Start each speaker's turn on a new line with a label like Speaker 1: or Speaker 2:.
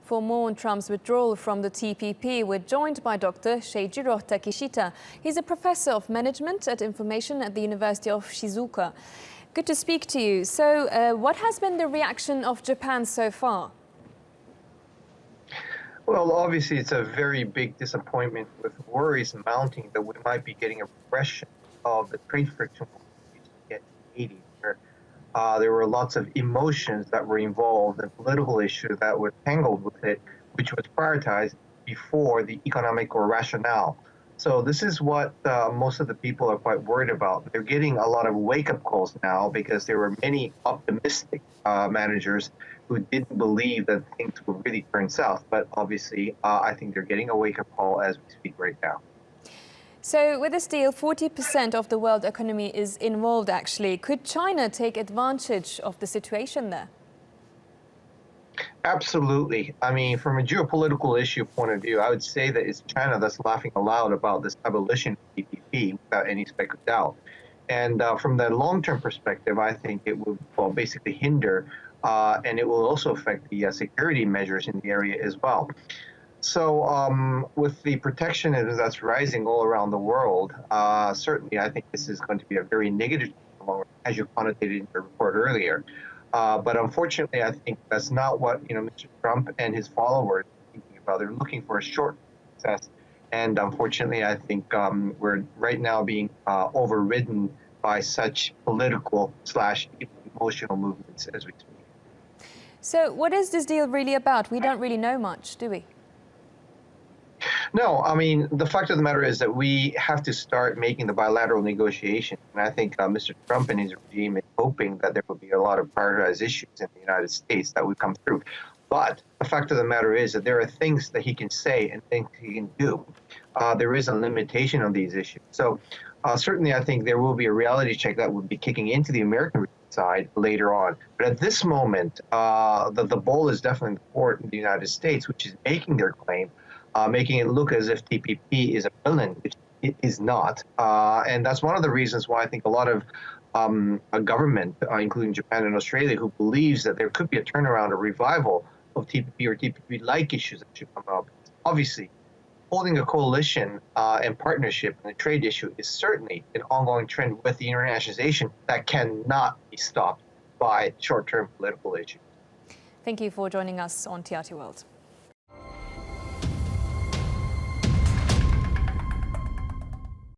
Speaker 1: For more on Trump's withdrawal from the TPP, we're joined by Dr. Seijiro Takeshita. He's a professor of management and information at the University of Shizuoka. Good to speak to you. So, what has been the reaction of Japan so far?
Speaker 2: Well, obviously, it's a very big disappointment with worries mounting that we might be getting a regression of the trade friction we used to get in the 80s, where there were lots of emotions that were involved and political issues that were tangled with it, which was prioritized before the economic or rationale. So this is what most of the people are quite worried about. They're getting a lot of wake-up calls now because there were many optimistic managers who didn't believe that things would really turn south. But obviously, I think they're getting a wake-up call as we speak right now.
Speaker 1: So with this deal, 40% of the world economy is involved, actually. Could China take advantage of the situation there?
Speaker 2: Absolutely. I mean, from a geopolitical issue point of view, I would say that it's China that's laughing aloud about this abolition of TPP without any speck of doubt. And from the long-term perspective, I think it will basically hinder and it will also affect the security measures in the area as well. So with the protectionism that's rising all around the world, certainly I think this is going to be a very negative, as you connotated in your report earlier. But unfortunately, I think that's not what Mr. Trump and his followers are thinking about. They're looking for a short success, and unfortunately, I think we're right now being overridden by such political / emotional movements as we speak.
Speaker 1: So what is this deal really about? We don't really know much, do we?
Speaker 2: No, I mean, the fact of the matter is that we have to start making the bilateral negotiations. And I think Mr. Trump and his regime is hoping that there will be a lot of prioritized issues in the United States that would come through. But the fact of the matter is that there are things that he can say and things he can do. There is a limitation on these issues. So certainly I think there will be a reality check that will be kicking into the American side later on. But at this moment, the ball is definitely in the court in the United States, which is making their claim, making it look as if TPP is a villain, which it is not. And that's one of the reasons why I think a lot of a government, including Japan and Australia, who believes that there could be a turnaround, a revival of TPP or TPP-like issues that should come up. Obviously, holding a coalition and partnership in the trade issue is certainly an ongoing trend with the internationalization that cannot be stopped by short-term political issues.
Speaker 1: Thank you for joining us on TRT World.